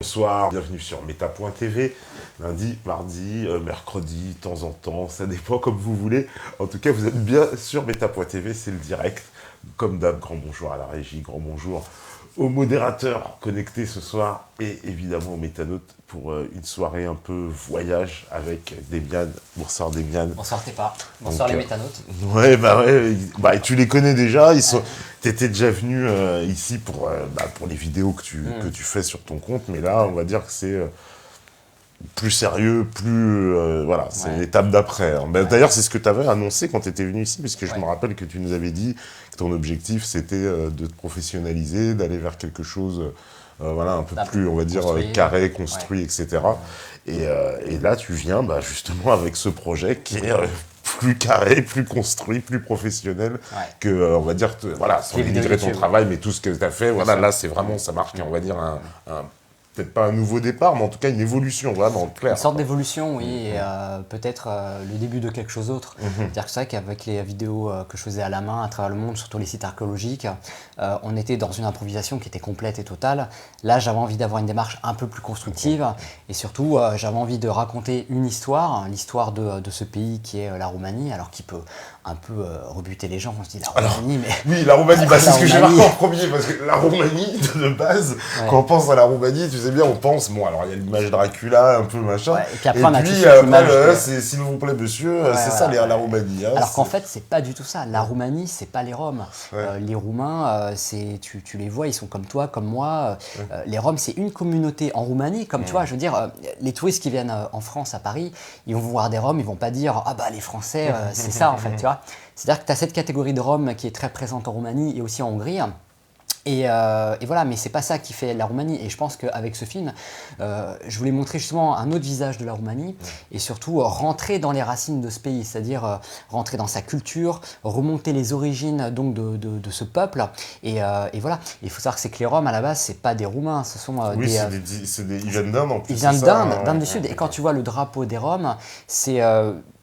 Bonsoir, bienvenue sur Meta.tv, lundi, mardi, mercredi, de temps en temps, ça dépend comme vous voulez. En tout cas, vous êtes bien sur Meta.tv, c'est le direct. Comme d'hab, grand bonjour à la régie, grand bonjour aux modérateurs connectés ce soir et évidemment aux métanotes pour une soirée un peu voyage avec Demian. Bonsoir Demian. Bonsoir Tepa, bonsoir les métanotes. Ouais, tu les connais déjà, t'étais déjà venu ici pour les vidéos que tu fais sur ton compte, mais là on va dire que c'est plus sérieux, c'est l'étape d'après. Hein. D'ailleurs, c'est ce que tu avais annoncé quand tu étais venu ici, puisque je me rappelle que tu nous avais dit que ton objectif, c'était de te professionnaliser, d'aller vers quelque chose un peu plus, on va dire, carré, construit, etc. Et là, tu viens justement avec ce projet qui est plus carré, plus construit, plus professionnel que, on va dire, sans dénigrer ton travail, mais tout ce que tu as fait, là, c'est vraiment, ça marque, on va dire, peut-être pas un nouveau départ, mais en tout cas une évolution, vraiment, clair. Une sorte d'évolution, oui, et peut-être le début de quelque chose d'autre. C'est-à-dire que c'est vrai qu'avec les vidéos que je faisais à la main à travers le monde, surtout les sites archéologiques, on était dans une improvisation qui était complète et totale. Là, j'avais envie d'avoir une démarche un peu plus constructive, et surtout, j'avais envie de raconter une histoire, l'histoire de ce pays qui est la Roumanie, alors qui peut un peu rebuter les gens. On se dit la Roumanie, mais... Oui, la Roumanie, c'est ce que j'ai marqué en premier, parce que la Roumanie, de base, quand on pense à la Roumanie, tu sais bien, on pense, alors il y a l'image Dracula, un peu machin, et puis après, on a toute cette image c'est s'il vous plaît monsieur, c'est ça la Roumanie. Hein, alors qu'en fait, c'est pas du tout ça. La Roumanie, c'est pas les Roms. Les Roumains, tu les vois, ils sont comme toi, comme moi. Les Roms, c'est une communauté en Roumanie, comme tu vois, je veux dire, les touristes qui viennent en France, à Paris, ils vont voir des Roms, ils vont pas dire « Ah bah les Français, c'est ça en fait », tu vois. C'est-à-dire que tu as cette catégorie de Roms qui est très présente en Roumanie et aussi en Hongrie. Et voilà, mais c'est pas ça qui fait la Roumanie. Et je pense qu'avec ce film, je voulais montrer justement un autre visage de la Roumanie et surtout rentrer dans les racines de ce pays, c'est-à-dire rentrer dans sa culture, remonter les origines donc de ce peuple. Et voilà, il faut savoir que c'est que les Roms à la base, c'est pas des Roumains, ce sont ils viennent d'Inde en plus. Ils viennent d'Inde du Sud. Et quand tu vois le drapeau des Roms, c'est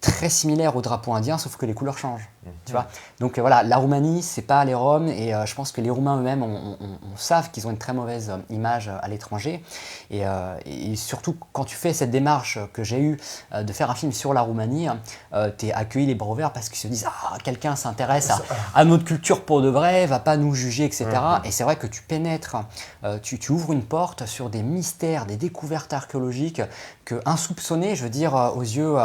très similaire au drapeau indien, sauf que les couleurs changent. Tu vois. Donc voilà, la Roumanie, c'est pas les Roms, et je pense que les Roumains eux-mêmes on savent qu'ils ont une très mauvaise image à l'étranger. Et surtout, quand tu fais cette démarche que j'ai eue de faire un film sur la Roumanie, tu es accueilli les bras ouverts parce qu'ils se disent « Ah, quelqu'un s'intéresse à notre culture pour de vrai, va pas nous juger, etc. » Et c'est vrai que tu pénètres, tu ouvres une porte sur des mystères, des découvertes archéologiques que insoupçonnées, je veux dire, aux yeux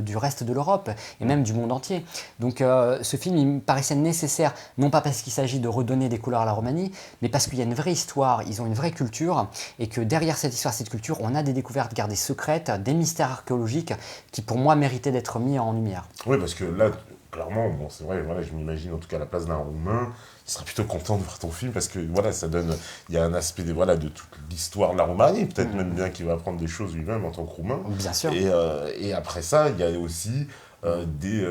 du reste de l'Europe et même du monde entier. Donc ce film, il me paraissait nécessaire, non pas parce qu'il s'agit de redonner des couleurs à la Roumanie, mais parce qu'il y a une vraie histoire, ils ont une vraie culture, et que derrière cette histoire, cette culture, on a des découvertes gardées secrètes, des mystères archéologiques qui, pour moi, méritaient d'être mis en lumière. Oui, parce que là, clairement, c'est vrai, je m'imagine en tout cas à la place d'un Roumain, il serait plutôt content de voir ton film parce que ça donne, il y a un aspect de toute l'histoire de la Roumanie, peut-être même bien qu'il va apprendre des choses lui-même en tant que Roumain. Bien sûr. Et après ça, il y a aussi des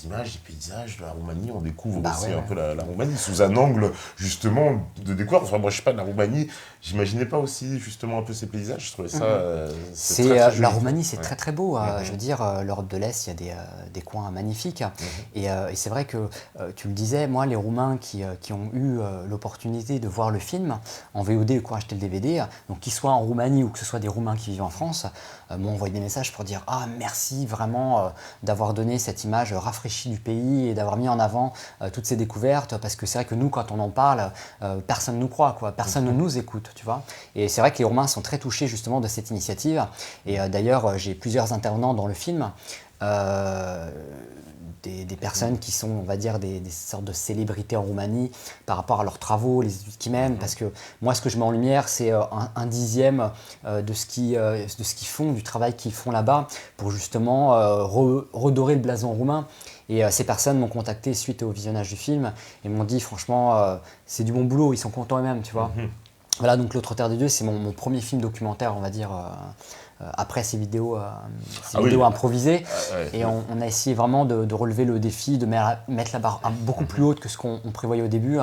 images, des paysages de la Roumanie. On découvre aussi un peu la Roumanie sous un angle justement de découverte. Enfin, moi, je sais pas, de la Roumanie, j'imaginais pas aussi justement un peu ces paysages. Je trouvais ça. La Roumanie, c'est très très beau. Je veux dire, l'Europe de l'Est, il y a des coins magnifiques. Et c'est vrai que tu le disais, moi, les Roumains qui ont eu l'opportunité de voir le film en VOD ou qui ont acheté le DVD, donc qu'ils soient en Roumanie ou que ce soit des Roumains qui vivent en France, m'ont envoyé des messages pour dire « Ah, merci vraiment d'avoir donné cette image rafraîchie du pays et d'avoir mis en avant toutes ces découvertes, parce que c'est vrai que nous, quand on en parle, personne ne nous croit, personne ne nous écoute, tu vois. » Et c'est vrai que les Roumains sont très touchés justement de cette initiative. Et d'ailleurs, j'ai plusieurs intervenants dans le film, des personnes qui sont, on va dire, des sortes de célébrités en Roumanie par rapport à leurs travaux, les études qu'ils mènent, parce que moi, ce que je mets en lumière, c'est un dixième de ce qu'ils font, du travail qu'ils font là-bas, pour justement redorer le blason roumain. Et ces personnes m'ont contacté suite au visionnage du film et m'ont dit, franchement, c'est du bon boulot, ils sont contents eux-mêmes, tu vois. Voilà, donc L'Autre Terre des Dieux, c'est mon premier film documentaire, on va dire, après ces vidéos improvisées. Et on a essayé vraiment de relever le défi, de mettre la barre beaucoup plus haute que ce qu'on prévoyait au début.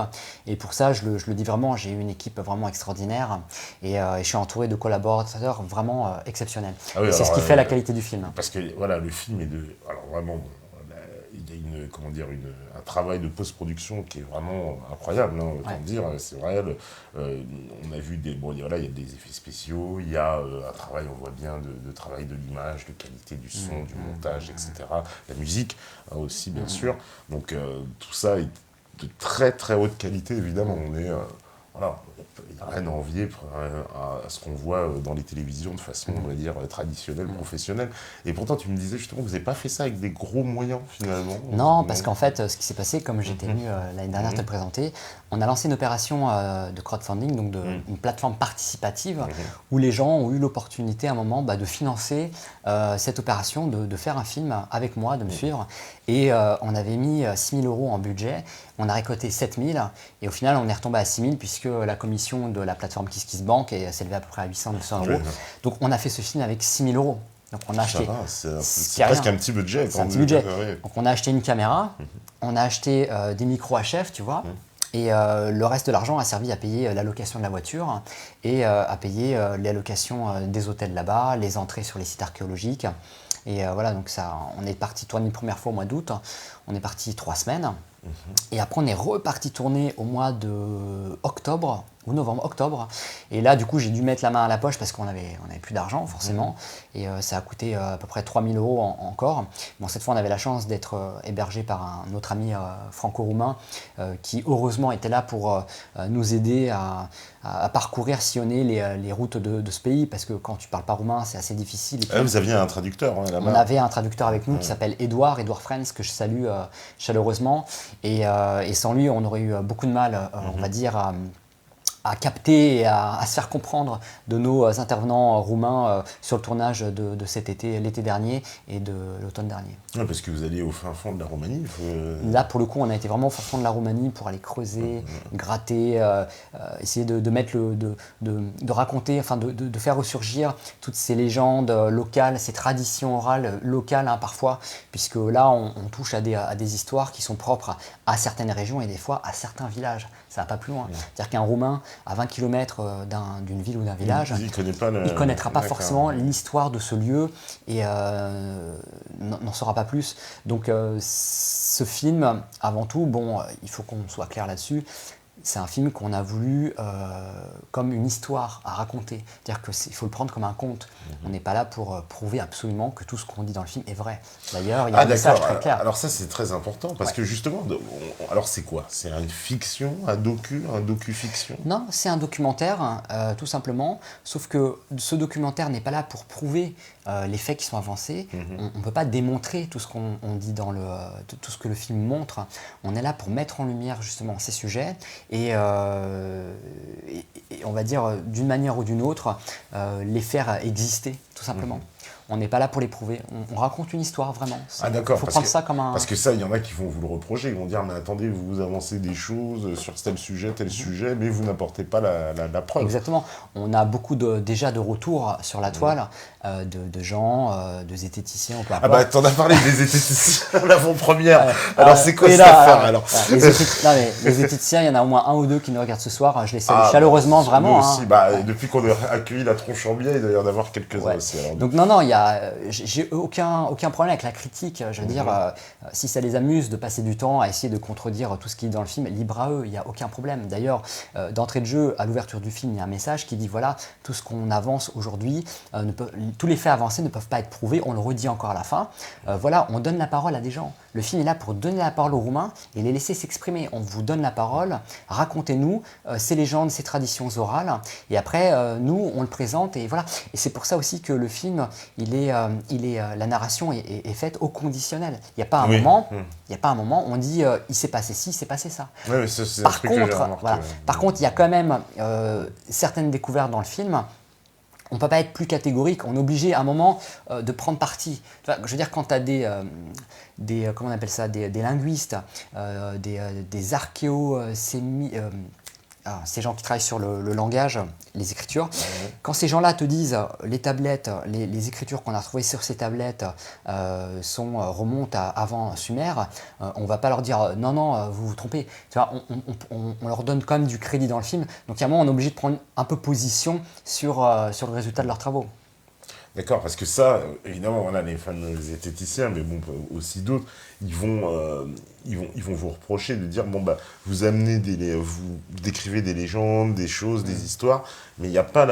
Et pour ça, je le dis vraiment, j'ai eu une équipe vraiment extraordinaire. Et je suis entouré de collaborateurs vraiment exceptionnels. C'est ce qui fait la qualité du film. Parce que le film est de... Alors vraiment... il y a comment dire, un travail de post-production qui est vraiment incroyable, hein, autant dire, c'est vrai. On a vu voilà, il y a des effets spéciaux, il y a un travail, on voit bien, de travail de l'image, de qualité du son, du montage, etc. La musique aussi, bien sûr. Donc tout ça est de très très haute qualité, évidemment. On est, voilà, il n'y a rien à envier à ce qu'on voit dans les télévisions de façon, on va dire, traditionnelle, professionnelle. Et pourtant, tu me disais justement que vous n'avez pas fait ça avec des gros moyens, finalement. Non, parce qu'en fait, ce qui s'est passé, comme j'étais venu l'année dernière te le présenter, on a lancé une opération de crowdfunding, donc une plateforme participative, où les gens ont eu l'opportunité à un moment de financer cette opération, de faire un film avec moi, de me suivre. Et on avait mis 6 000 € en budget, on a récolté 7 000, et au final, on est retombé à 6 000, puisque la commission de la plateforme KissKissBank s'élevait à peu près à 800-900 €. Donc on a fait ce film avec 6 000 €. Donc on a acheté. C'est presque un petit budget. C'est un petit budget. Donc on a acheté une caméra, on a acheté des micros HF, tu vois, et le reste de l'argent a servi à payer la location de la voiture et à payer les allocations des hôtels là-bas, les entrées sur les sites archéologiques. Et voilà, donc ça, on est parti tourner une première fois au mois d'août, on est parti 3 semaines. Et après, on est reparti tourner au mois de octobre, ou novembre-octobre. Et là, du coup, j'ai dû mettre la main à la poche parce qu'on avait plus d'argent, forcément. Et ça a coûté à peu près 3 000 € encore. Bon, cette fois, on avait la chance d'être hébergé par un autre ami franco-roumain qui, heureusement, était là pour nous aider à parcourir, sillonner les routes de ce pays. Parce que quand tu parles pas roumain, c'est assez difficile. Vous aviez un traducteur là-bas. On avait un traducteur avec nous qui s'appelle Edouard Friends, que je salue chaleureusement. Et sans lui, on aurait eu beaucoup de mal, on va dire, à capter et à se faire comprendre de nos intervenants roumains sur le tournage de cet été, l'été dernier et de l'automne dernier. Ouais, parce que vous alliez au fin fond de la Roumanie. Là, pour le coup, on a été vraiment au fin fond de la Roumanie pour aller creuser, gratter, essayer de mettre de raconter, enfin de faire ressurgir toutes ces légendes locales, ces traditions orales locales parfois, puisque là, on touche à des histoires qui sont propres à certaines régions et des fois à certains villages. Ça va pas plus loin. C'est-à-dire qu'un Roumain à 20 km d'une ville ou d'un village, il ne connaîtra pas forcément l'histoire de ce lieu et n'en saura pas plus. Donc ce film, avant tout, il faut qu'on soit clair là-dessus, c'est un film qu'on a voulu comme une histoire à raconter. C'est-à-dire qu'il faut le prendre comme un conte. On n'est pas là pour prouver absolument que tout ce qu'on dit dans le film est vrai. D'ailleurs, il y a un message très clair. Alors ça, c'est très important, parce que justement, alors c'est quoi? C'est une fiction, un docu-fiction? Non, c'est un documentaire, tout simplement. Sauf que ce documentaire n'est pas là pour prouver les faits qui sont avancés. On ne peut pas démontrer tout ce qu'on dit tout ce que le film montre. On est là pour mettre en lumière justement ces sujets et on va dire d'une manière ou d'une autre les faire exister tout simplement. On n'est pas là pour les prouver, on raconte une histoire vraiment. D'accord. Il faut prendre ça comme un... Parce que ça, il y en a qui vont vous le reprocher, ils vont dire mais attendez, vous avancez des choses sur tel sujet, mais vous n'apportez pas la preuve. Exactement. On a beaucoup déjà de retours sur la toile, de gens, de zététiciens. T'en as parlé des zététiciens l'avant-première. Alors c'est quoi cette affaire alors? Les zététiciens, il y en a au moins un ou deux qui nous regardent ce soir. Je les salue chaleureusement, vraiment. Aussi, depuis qu'on a accueilli la tronche en biais, il doit y en avoir quelques-uns aussi. Alors, donc non, j'ai aucun problème avec la critique. Je veux dire, si ça les amuse de passer du temps à essayer de contredire tout ce qui est dans le film, libre à eux, il n'y a aucun problème. D'ailleurs, d'entrée de jeu, à l'ouverture du film, il y a un message qui dit voilà, tout ce qu'on avance aujourd'hui, tous les faits avancés ne peuvent pas être prouvés, on le redit encore à la fin. Voilà, on donne la parole à des gens. Le film est là pour donner la parole aux Roumains et les laisser s'exprimer. On vous donne la parole, racontez-nous ces légendes, ces traditions orales, et après, nous, on le présente, et voilà. Et c'est pour ça aussi que le film, la narration est faite au conditionnel. Il n'y a pas un moment, où on dit il s'est passé ci, il s'est passé ça. Oui, c'est un truc que j'ai remarqué. Par contre, il y a quand même certaines découvertes dans le film. On ne peut pas être plus catégorique, on est obligé à un moment de prendre parti. Tu vois, je veux dire, quand tu as comment on appelle ça, des linguistes, des ces gens qui travaillent sur le langage, les écritures, quand ces gens-là te disent les tablettes, les écritures qu'on a retrouvées sur ces tablettes remontent à avant Sumer, on ne va pas leur dire non, vous vous trompez. Tu vois, on leur donne quand même du crédit dans le film. Donc à un moment, on est obligé de prendre un peu position sur le résultat de leurs travaux. D'accord, parce que ça, évidemment, voilà, les fameux zététiciens, mais bon, aussi d'autres, ils vont vous reprocher de dire, bon, bah, vous amenez vous décrivez des légendes, des choses, des histoires, mais il n'y a pas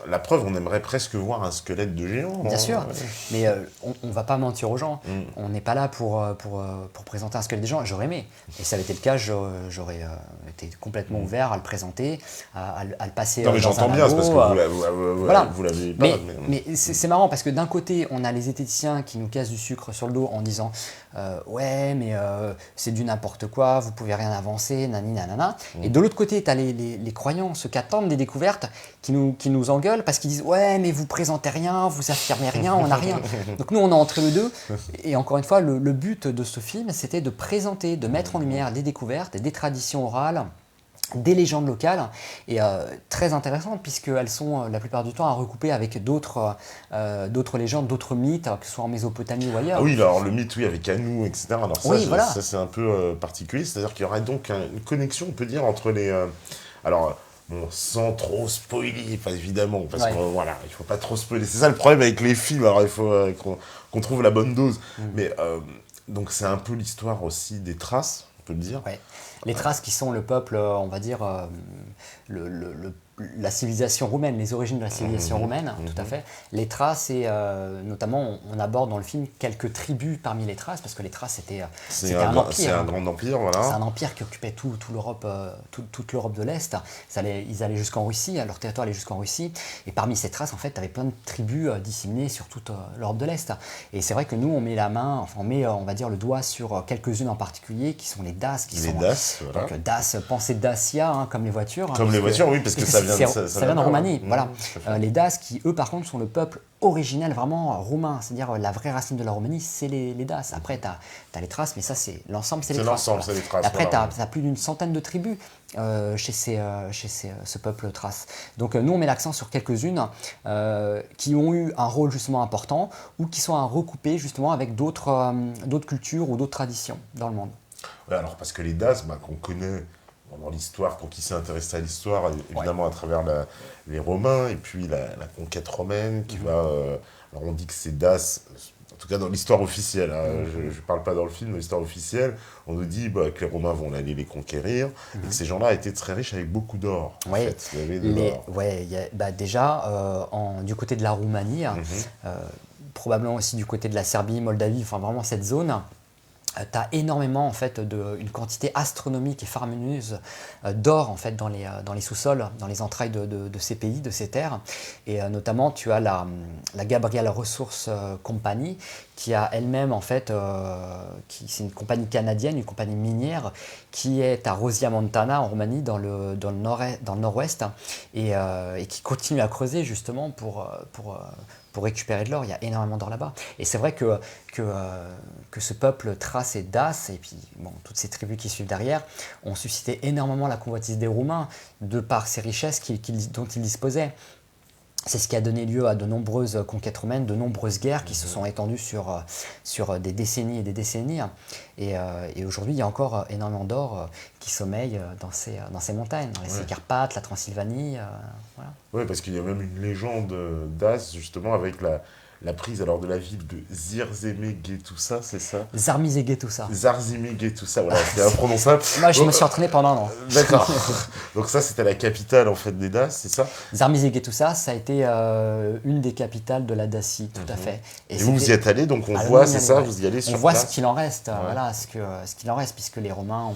la preuve, on aimerait presque voir un squelette de géant. Bien sûr, Ouais. mais on ne va pas mentir aux gens. Mm. On n'est pas là pour présenter un squelette des gens. J'aurais aimé. Et ça avait été le cas, j'aurais été complètement ouvert à le présenter, à le passer Non, mais dans j'entends un bien, c'est labo, parce que voilà. vous l'avez pas. Mais c'est marrant parce que d'un côté, on a les zététiciens qui nous cassent du sucre sur le dos en disant ouais, mais c'est du n'importe quoi, vous pouvez rien avancer, nani nanana. Et de l'autre côté, tu as les croyants, ceux qui attendent des découvertes, qui nous engueulent parce qu'ils disent ouais, mais vous présentez rien, vous affirmez rien, on n'a rien. Donc nous, on est entre les deux. Et encore une fois, le but de ce film, c'était de présenter, de mettre en lumière des découvertes, des traditions orales, des légendes locales, et très intéressantes puisqu'elles sont la plupart du temps à recouper avec d'autres légendes, d'autres mythes, que ce soit en Mésopotamie ou ailleurs. Ah oui, alors le mythe, oui, avec Anou, etc. Alors ça, Oui, voilà. ça c'est un peu particulier, c'est-à-dire qu'il y aurait donc une connexion, on peut dire, entre les... alors, bon, sans trop spoiler, enfin, évidemment, parce que voilà, il faut pas trop spoiler. C'est ça le problème avec les films, alors il faut qu'on trouve la bonne dose. Mais donc c'est un peu l'histoire aussi des traces, on peut le dire. Ouais. Les traces qui sont le peuple, on va dire, la civilisation roumaine, les origines de la civilisation roumaine, tout à fait. Les traces, et notamment, on aborde dans le film quelques tribus parmi les traces, parce que les traces, c'était un empire. C'est un grand empire, voilà. C'est un empire qui occupait toute l'Europe de l'Est. Ils allaient jusqu'en Russie, leur territoire allait jusqu'en Russie. Et parmi ces traces, en fait, tu avais plein de tribus disséminées sur toute l'Europe de l'Est. Et c'est vrai que nous, on met la main, enfin, on met, on va dire, le doigt sur quelques-unes en particulier, qui sont les DAS. DAS, voilà. Donc, DAS, pensez Dacia, hein, comme les voitures. Comme les voitures, oui, parce que ça vient de Roumanie. Voilà. Mmh, les DAS qui, eux, par contre, sont le peuple originel, vraiment roumain. C'est-à-dire la vraie racine de la Roumanie, c'est les DAS. Après, tu as les traces, mais ça, c'est l'ensemble, c'est les traces. C'est l'ensemble, c'est les traces. Après, voilà. tu as plus d'une centaine de tribus chez ce peuple thrace. Donc, nous, on met l'accent sur quelques-unes qui ont eu un rôle justement important ou qui sont à recouper justement avec d'autres cultures ou d'autres traditions dans le monde. Ouais, alors, parce que les DAS, qu'on connaît dans l'histoire, pour qui s'est intéressé à l'histoire, évidemment à travers les Romains, et puis la conquête romaine, qui va... alors on dit que c'est DAS, en tout cas dans l'histoire officielle, hein, je ne parle pas dans le film, dans l'histoire officielle, on nous dit que les Romains vont aller les conquérir, et que ces gens-là étaient très riches avec beaucoup d'or. Oui, en fait. Il y avait de l'or. Déjà, du côté de la Roumanie, probablement aussi du côté de la Serbie, Moldavie, enfin vraiment cette zone, tu as énormément, en fait, une quantité astronomique et faramineuse d'or, en fait, dans les sous-sols, dans les entrailles de ces pays, de ces terres. Et notamment, tu as la Gabriel Resources Company, qui a elle-même, en fait, c'est une compagnie canadienne, une compagnie minière, qui est à Rosia Montana, en Roumanie, dans le nord-ouest, et qui continue à creuser, justement, pour récupérer de l'or. Il y a énormément d'or là-bas. Et c'est vrai que ce peuple thrace et dace, et puis toutes ces tribus qui suivent derrière, ont suscité énormément la convoitise des Roumains de par ces richesses dont ils disposaient. C'est ce qui a donné lieu à de nombreuses conquêtes romaines, de nombreuses guerres qui se sont étendues sur des décennies et des décennies. Et aujourd'hui, il y a encore énormément d'or qui sommeille dans ces montagnes, dans les Carpates, la Transylvanie. Voilà. Oui, parce qu'il y a même une légende d'As, justement, avec la prise alors de la ville de Zirzeme-Getusa, c'est ça? Zarzime-Getusa. Zarzime-Getusa, voilà, c'est imprononçable. Moi, je me suis entraîné pendant un an. D'accord. Donc ça, c'était la capitale, en fait, des Daces, c'est ça? Zarzime-Getusa, ça a été une des capitales de la Dacie, tout à fait. Et vous y êtes allé, donc on voit, c'est ça, vous y allez sur place. On voit ce qu'il en reste, voilà, ce qu'il en reste, puisque les Romains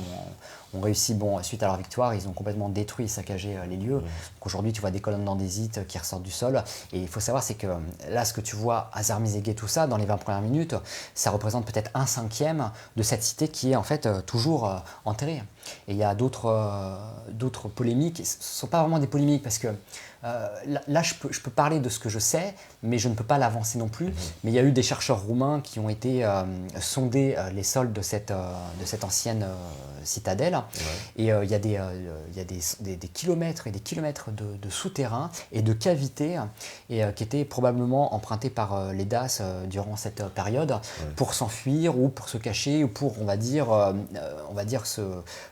ont réussi, suite à leur victoire, ils ont complètement détruit et saccagé les lieux. Donc aujourd'hui, tu vois des colonnes d'andésite qui ressortent du sol. Et il faut savoir, c'est que là, ce que tu vois à Zarzime-Getusa, dans les 20 premières minutes, ça représente peut-être 1/5 de cette cité qui est en fait toujours enterrée. Et il y a d'autres polémiques. Ce ne sont pas vraiment des polémiques parce que là, je peux parler de ce que je sais, mais je ne peux pas l'avancer non plus. Mais il y a eu des chercheurs roumains qui ont été sonder les sols de cette ancienne citadelle. Et il y a des kilomètres et des kilomètres de souterrains et de cavités qui étaient probablement empruntés par les Daces durant cette période pour s'enfuir ou pour se cacher ou pour, on va dire se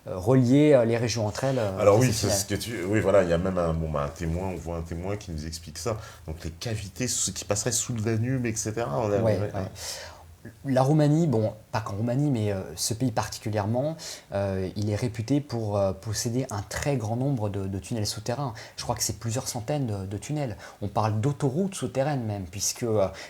relier les régions entre elles. Alors oui, c'est ce que oui, voilà, il y a même un témoin voit un témoin qui nous explique ça. Donc les cavités qui passeraient sous le Danube, etc. La Roumanie, bon, pas qu'en Roumanie, mais ce pays particulièrement, il est réputé pour posséder un très grand nombre de tunnels souterrains. Je crois que c'est plusieurs centaines de tunnels. On parle d'autoroutes souterraines même, puisque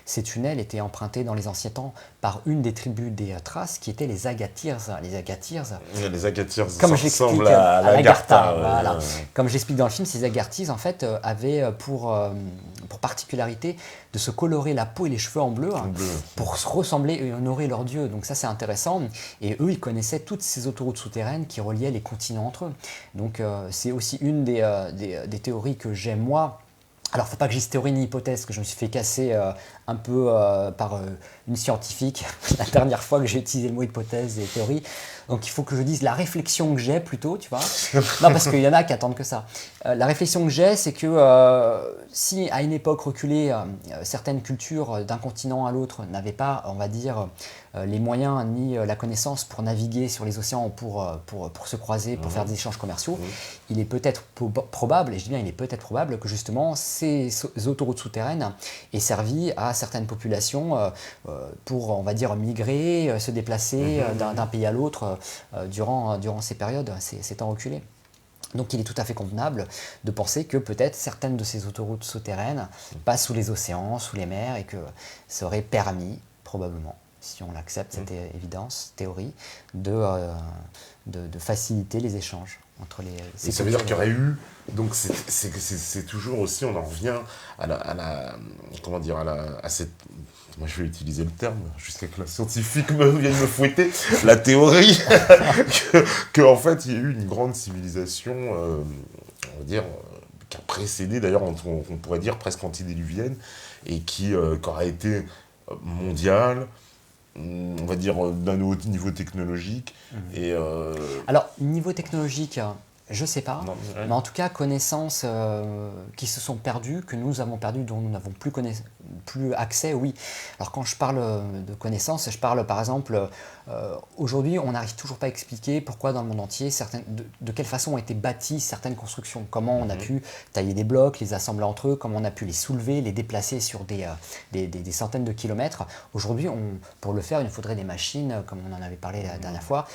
ces tunnels étaient empruntés dans les anciens temps par une des tribus des Thraces, qui étaient les Agatirs. Les Agatirs, comme j'explique à l'Agartha. Voilà. Comme j'explique dans le film, ces Agatirs, en fait, avaient pour particularité de se colorer la peau et les cheveux en bleu, pour se ressembler et honorer leur dieu. Donc ça, c'est intéressant. Et eux, ils connaissaient toutes ces autoroutes souterraines qui reliaient les continents entre eux. Donc c'est aussi une des théories que j'ai, moi. Alors, il ne faut pas que j'y théorie ni hypothèse, que je me suis fait casser un peu par une scientifique la dernière fois que j'ai utilisé le mot hypothèse et théorie. Donc, il faut que je dise la réflexion que j'ai plutôt, tu vois. Non, parce qu'il y en a qui attendent que ça. La réflexion que j'ai, c'est que si à une époque reculée, certaines cultures d'un continent à l'autre n'avaient pas, on va dire, les moyens ni la connaissance pour naviguer sur les océans, pour se croiser, pour faire des échanges commerciaux, il est peut-être probable, et je dis bien il est peut-être probable, que justement ces autoroutes souterraines aient servi à certaines populations pour, on va dire, migrer, se déplacer d'un pays à l'autre durant ces périodes, ces temps reculés. Donc il est tout à fait convenable de penser que peut-être certaines de ces autoroutes souterraines passent sous les océans, sous les mers, et que ça aurait permis, probablement, si on l'accepte, cette théorie, de faciliter les échanges entre ces et ça veut dire qu'il y aurait eu, donc c'est toujours aussi, on en revient à cette, moi je vais utiliser le terme, jusqu'à que la scientifique vienne me fouetter, la théorie, que en fait il y a eu une grande civilisation, on va dire, qui a précédé, d'ailleurs on pourrait dire presque antédiluvienne, et qui aurait été mondiale, on va dire d'un haut niveau technologique. Et alors, niveau technologique, je sais pas, mais en tout cas, connaissances qui se sont perdues, que nous avons perdues, dont nous n'avons plus accès, oui. Alors quand je parle de connaissances, je parle par exemple, aujourd'hui on n'arrive toujours pas à expliquer pourquoi dans le monde entier, de quelle façon ont été bâties certaines constructions, comment on a pu tailler des blocs, les assembler entre eux, comment on a pu les soulever, les déplacer sur des centaines de kilomètres. Aujourd'hui, pour le faire, il nous faudrait des machines, comme on en avait parlé la dernière fois,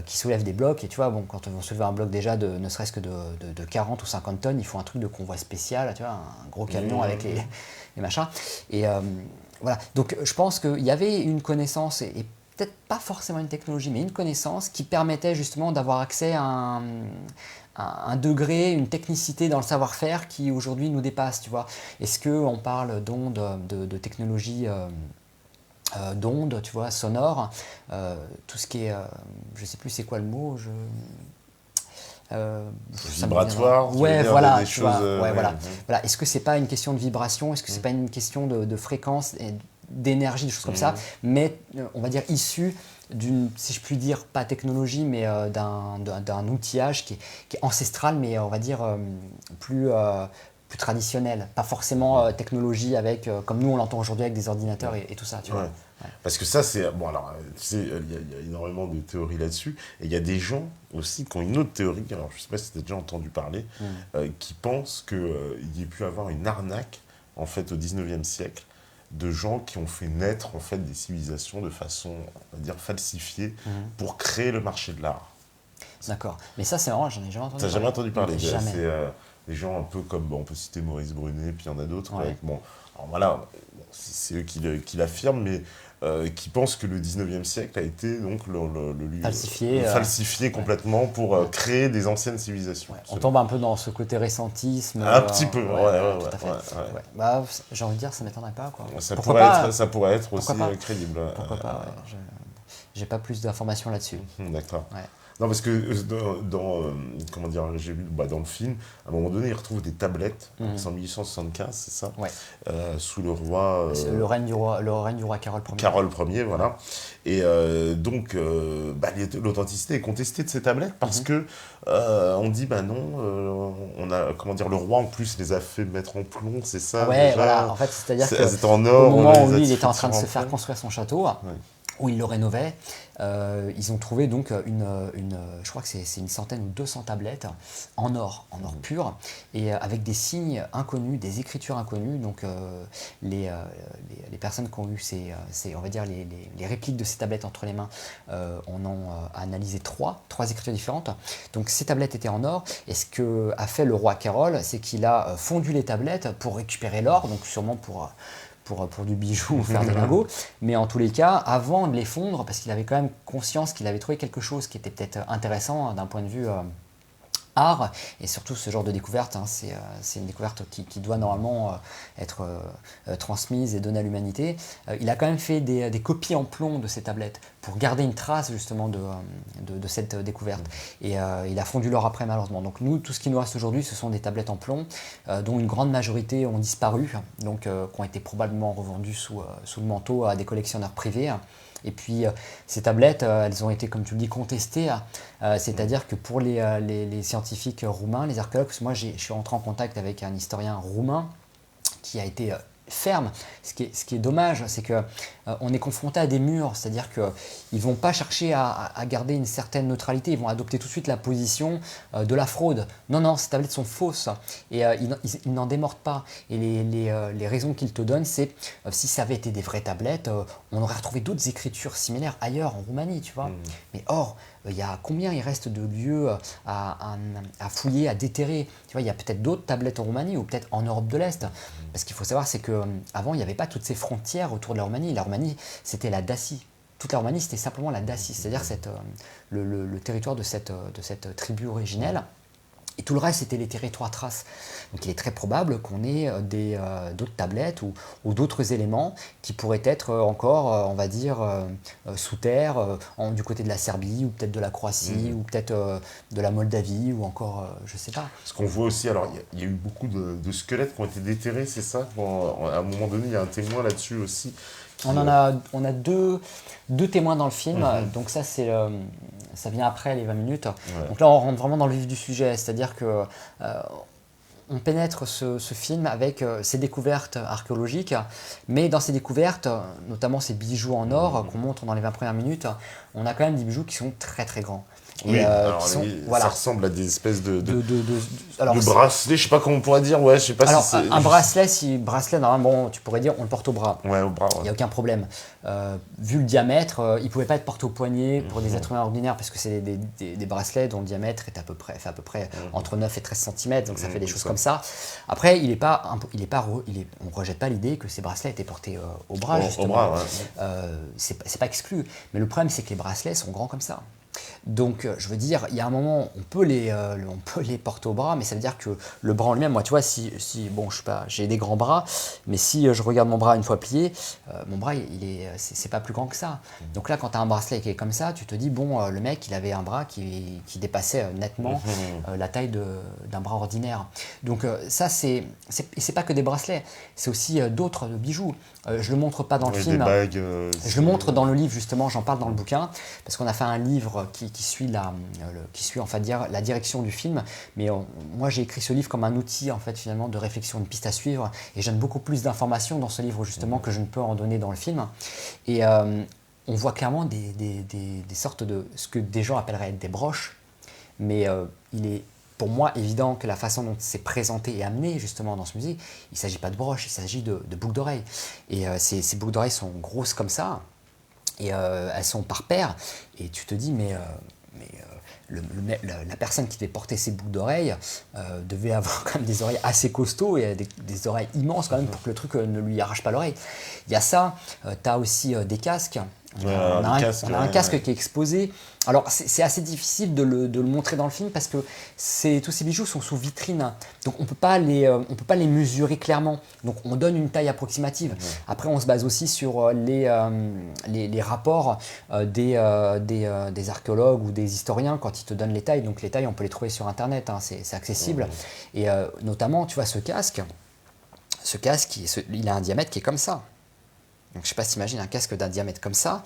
qui soulèvent des blocs, et tu vois, bon, quand on veut soulever un bloc déjà ne serait-ce que de 40 ou 50 tonnes, il faut un truc de convoi spécial, tu vois, un gros camion avec les machins. Et voilà, donc je pense qu'il y avait une connaissance, et peut-être pas forcément une technologie, mais une connaissance qui permettait justement d'avoir accès à un degré, une technicité dans le savoir-faire qui aujourd'hui nous dépasse, tu vois. Est-ce qu'on parle d'ondes, de technologie d'ondes, tu vois, sonores, tout ce qui est, je sais plus c'est quoi le mot, vibratoire, ouais, voilà, des choses, voilà. Est-ce que c'est pas une question de vibration, est-ce que c'est pas une question de fréquence, d'énergie, des choses comme ça, mais on va dire issu d'une, si je puis dire, pas technologie, mais d'un outillage qui est ancestral, mais on va dire plus traditionnel, pas forcément technologie avec, comme nous on l'entend aujourd'hui avec des ordinateurs et tout ça, tu vois. Ouais. Parce que ça, c'est... Bon, alors, tu sais, il y a énormément de théories là-dessus. Et il y a des gens aussi qui ont une autre théorie, alors je ne sais pas si tu as déjà entendu parler, qui pensent qu'il y ait pu avoir une arnaque, en fait, au 19e siècle, de gens qui ont fait naître, en fait, des civilisations de façon, on va dire, falsifiée, pour créer le marché de l'art. D'accord. Mais ça, c'est marrant, j'en ai jamais entendu parler. Tu n'as jamais entendu parler? Jamais. C'est des gens un peu comme, bon, on peut citer Maurice Brunet, puis il y en a d'autres. Ouais. Bon, alors voilà, c'est eux qui l'affirment, mais qui pensent que le 19e siècle a été donc falsifié complètement pour créer des anciennes civilisations. Ouais, on tombe un peu dans ce côté récentisme. Un petit peu, ouais. Tout à fait. Ouais. Bah, j'ai envie de dire, ça ne m'étonnerait pas, quoi. Ça pourrait être aussi crédible. Pourquoi pas, ouais. J'ai pas plus d'informations là-dessus. D'accord. Ouais. Non, parce que comment dire, j'ai vu dans le film, à un moment donné, ils retrouvent des tablettes, c'est en 1875, c'est ça, ouais. Sous le roi... le règne du roi Carole Ier. Carole Ier, voilà. Et donc, l'authenticité est contestée de ces tablettes parce que on dit, non, on a, comment dire, le roi en plus les a fait mettre en plomb, c'est ça? Ouais, déjà, voilà, en fait, c'est-à-dire elles étaient en or, au moment où lui, il était en train de se faire construire son château, où ils le rénovaient. Ils ont trouvé donc je crois que c'est une centaine ou 200 tablettes en or pur, et avec des signes inconnus, des écritures inconnues. Donc les personnes qui ont eu on va dire les répliques de ces tablettes entre les mains, on en a analysé trois écritures différentes. Donc ces tablettes étaient en or, et ce que a fait le roi Kérol, c'est qu'il a fondu les tablettes pour récupérer l'or, donc sûrement pour du bijou ou faire des lingots, mais en tous les cas, avant de les fondre, parce qu'il avait quand même conscience qu'il avait trouvé quelque chose qui était peut-être intéressant d'un point de vue art, et surtout ce genre de découverte, c'est une découverte qui doit normalement être transmise et donnée à l'humanité. Il a quand même fait des copies en plomb de ces tablettes pour garder une trace justement de cette découverte. Et il a fondu l'or après, malheureusement. Donc nous, tout ce qui nous reste aujourd'hui, ce sont des tablettes en plomb, dont une grande majorité ont disparu, donc qui ont été probablement revendues sous le manteau à des collectionneurs privés. Et puis ces tablettes, elles ont été, comme tu le dis, contestées, c'est-à-dire que pour les scientifiques roumains, les archéologues, parce que moi je suis rentré en contact avec un historien roumain qui a été ferme. Ce qui est dommage, c'est qu'on est confronté à des murs, c'est-à-dire qu'ils ne vont pas chercher à garder une certaine neutralité, ils vont adopter tout de suite la position de la fraude. Non, ces tablettes sont fausses, et ils n'en démordent pas. Et les raisons qu'ils te donnent, c'est si ça avait été des vraies tablettes, on aurait retrouvé d'autres écritures similaires ailleurs en Roumanie, tu vois. Mais or, il y a combien il reste de lieux à fouiller, à déterrer. Tu vois, il y a peut-être d'autres tablettes en Roumanie, ou peut-être en Europe de l'Est. Parce qu'il faut savoir, c'est qu'avant, il n'y avait pas toutes ces frontières autour de la Roumanie. La Roumanie, c'était la Dacie. Toute la Roumanie, c'était simplement la Dacie, c'est-à-dire le territoire de cette tribu originelle. Et tout le reste, c'était les territoires thraces. Donc il est très probable qu'on ait d'autres tablettes ou d'autres éléments qui pourraient être encore, on va dire, sous terre, du côté de la Serbie, ou peut-être de la Croatie, ou peut-être de la Moldavie, ou encore, je ne sais pas. Ce qu'on voit aussi, alors il y a eu beaucoup de squelettes qui ont été déterrés, c'est ça? À un moment donné, il y a un témoin là-dessus aussi. On a deux témoins dans le film, donc ça vient après les 20 minutes. Ouais. Donc là, on rentre vraiment dans le vif du sujet, c'est-à-dire que on pénètre ce film avec ses découvertes archéologiques, mais dans ces découvertes, notamment ces bijoux en or qu'on montre dans les 20 premières minutes, on a quand même des bijoux qui sont très très grands. Oui, alors, ça ressemble à des espèces de bracelets, je sais pas comment on pourrait dire, je sais pas alors, si c'est... un bracelet, normalement, tu pourrais dire, on le porte au bras. Ouais, au bras, ouais. Il n'y a aucun problème. Vu le diamètre, il ne pouvait pas être porté au poignet pour des êtres humains ordinaires, parce que c'est des bracelets dont le diamètre est fait à peu près entre 9 et 13 cm, donc ça fait des choses comme ça. Après, on ne rejette pas l'idée que ces bracelets étaient portés au bras, justement. Au bras, ouais. C'est pas exclu, mais le problème, c'est que les bracelets sont grands comme ça. Donc, je veux dire, il y a un moment, on peut les porter au bras, mais ça veut dire que le bras en lui-même, moi, tu vois, bon, je sais pas, j'ai des grands bras, mais si je regarde mon bras une fois plié, mon bras, c'est pas plus grand que ça. Donc là, quand tu as un bracelet qui est comme ça, tu te dis, bon, le mec, il avait un bras qui dépassait nettement la taille d'un bras ordinaire. Donc ça, c'est pas que des bracelets, c'est aussi d'autres bijoux. Je le montre pas dans le film. Des bagues, je le montre dans le livre, justement, j'en parle dans le bouquin, parce qu'on a fait un livre qui suit enfin, dire, la direction du film, mais moi j'ai écrit ce livre comme un outil en fait finalement de réflexion, une piste à suivre, et je donne beaucoup plus d'informations dans ce livre justement que je ne peux en donner dans le film. Et on voit clairement des sortes de ce que des gens appelleraient des broches, mais il est pour moi évident que la façon dont c'est présenté et amené justement dans ce musée, il ne s'agit pas de broches, il s'agit de boucles d'oreilles, et ces boucles d'oreilles sont grosses comme ça. Et elles sont par paire, et tu te dis, la personne qui devait porter ces boucles d'oreilles devait avoir quand même des oreilles assez costauds, et des oreilles immenses quand même pour que le truc ne lui arrache pas l'oreille. Il y a ça, tu as aussi des casques. On a un casque qui est exposé. Alors c'est assez difficile de le montrer dans le film parce que tous ces bijoux sont sous vitrine, donc on peut pas les mesurer clairement. Donc on donne une taille approximative. Après on se base aussi sur les rapports des archéologues ou des historiens quand ils te donnent les tailles. Donc les tailles on peut les trouver sur internet, c'est accessible. Et notamment tu vois ce casque il a un diamètre qui est comme ça. Donc, je ne sais pas si tu imagines un casque d'un diamètre comme ça,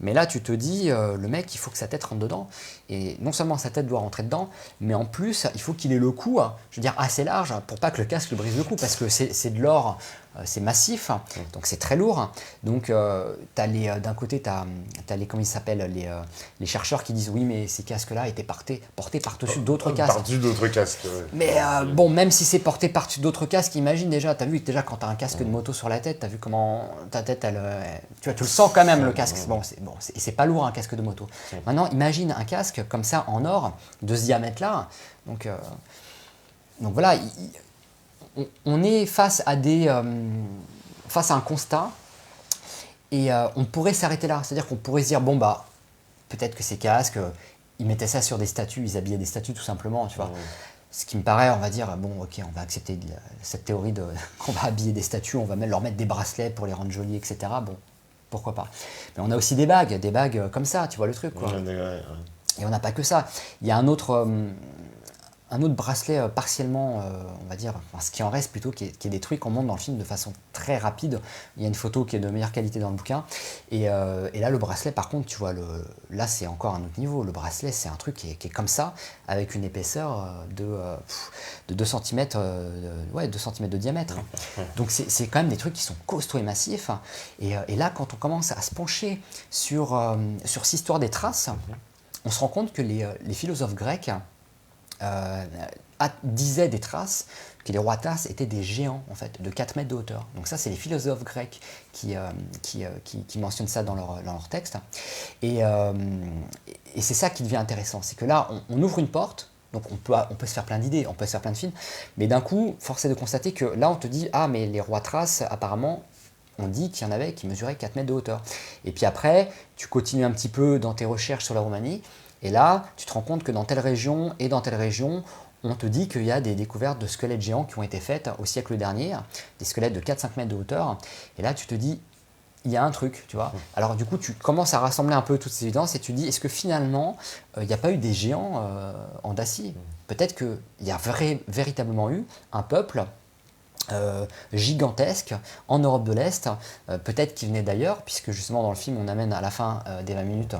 Mais là, tu te dis, le mec, il faut que sa tête rentre dedans. Et non seulement sa tête doit rentrer dedans, mais en plus, il faut qu'il ait le cou, je veux dire, assez large pour pas que le casque le brise le cou, parce que c'est de l'or, c'est massif, donc c'est très lourd. Donc, d'un côté, tu as les, comment ils s'appellent, les chercheurs qui disent, oui, mais ces casques-là étaient portés par-dessus d'autres casques. Par-dessus d'autres casques, ouais. Mais bon, même si c'est porté par-dessus d'autres casques, imagine déjà, tu as vu déjà quand tu as un casque de moto sur la tête, tu as vu comment ta tête, tu le sens quand même le casque. C'est pas lourd un casque de moto. Maintenant, imagine un casque comme ça en or, de ce diamètre-là. Donc voilà, on est face à un constat et on pourrait s'arrêter là. C'est-à-dire qu'on pourrait se dire, bon bah, peut-être que ces casques, ils mettaient ça sur des statues, ils habillaient des statues tout simplement, tu vois. Ce qui me paraît, on va dire, bon, ok, on va accepter cette théorie qu'on va habiller des statues, on va même leur mettre des bracelets pour les rendre jolies, etc. Bon, pourquoi pas. Mais on a aussi des bagues comme ça, tu vois le truc, quoi. Et on n'a pas que ça. Il y a un autre bracelet partiellement, on va dire, enfin, ce qui en reste plutôt, qui est détruit, qu'on montre dans le film de façon très rapide. Il y a une photo qui est de meilleure qualité dans le bouquin. Et là, le bracelet, par contre, tu vois, là, c'est encore un autre niveau. Le bracelet, c'est un truc qui est comme ça, avec une épaisseur de 2 cm, 2 cm de diamètre. Donc, c'est quand même des trucs qui sont costauds et massifs. Et là, quand on commence à se pencher sur cette histoire des traces, on se rend compte que les philosophes grecs disaient des traces, que les rois Thraces étaient des géants en fait, de 4 mètres de hauteur. Donc ça, c'est les philosophes grecs qui mentionnent ça dans leur texte. Et c'est ça qui devient intéressant, c'est que là, on ouvre une porte, donc on peut se faire plein d'idées, on peut se faire plein de films, mais d'un coup, force est de constater que là, on te dit, ah, mais les rois Thraces, apparemment, on dit qu'il y en avait qui mesuraient 4 mètres de hauteur. Et puis après, tu continues un petit peu dans tes recherches sur la Roumanie, et là, tu te rends compte que dans telle région et dans telle région, on te dit qu'il y a des découvertes de squelettes géants qui ont été faites au siècle dernier, des squelettes de 4-5 mètres de hauteur. Et là, tu te dis, il y a un truc, tu vois. Alors du coup, tu commences à rassembler un peu toutes ces évidences et tu dis, est-ce que finalement, il n'y a pas eu des géants en Dacie? Peut-être qu'il y a véritablement eu un peuple gigantesque en Europe de l'Est, peut-être qui venait d'ailleurs, puisque justement dans le film on amène à la fin des 20 minutes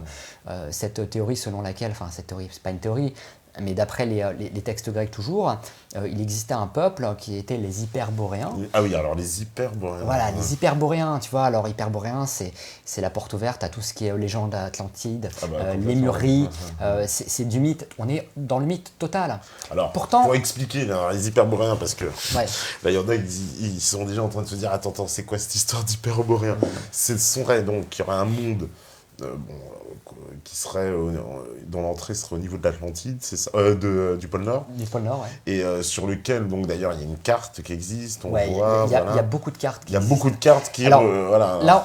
cette théorie selon laquelle, enfin cette théorie, c'est pas une théorie, mais d'après les textes grecs toujours, il existait un peuple qui était les Hyperboréens. Ah oui, alors les Hyperboréens. Voilà, les Hyperboréens, tu vois, alors Hyperboréens, c'est la porte ouverte à tout ce qui est légende Atlantide, Lémurie, c'est du mythe, on est dans le mythe total. Alors, pourtant, pour expliquer les Hyperboréens, parce que là, il y en a ils sont déjà en train de se dire, attends, c'est quoi cette histoire d'Hyperboréens? Ce serait donc, il y aurait un monde qui serait dont l'entrée serait au niveau de l'Atlantide, c'est ça, du pôle Nord. Du pôle Nord, ouais. Et sur lequel, donc d'ailleurs, il y a une carte qui existe. On voit. Il y a beaucoup de cartes. Il y a beaucoup de cartes qui. Alors, voilà. Là,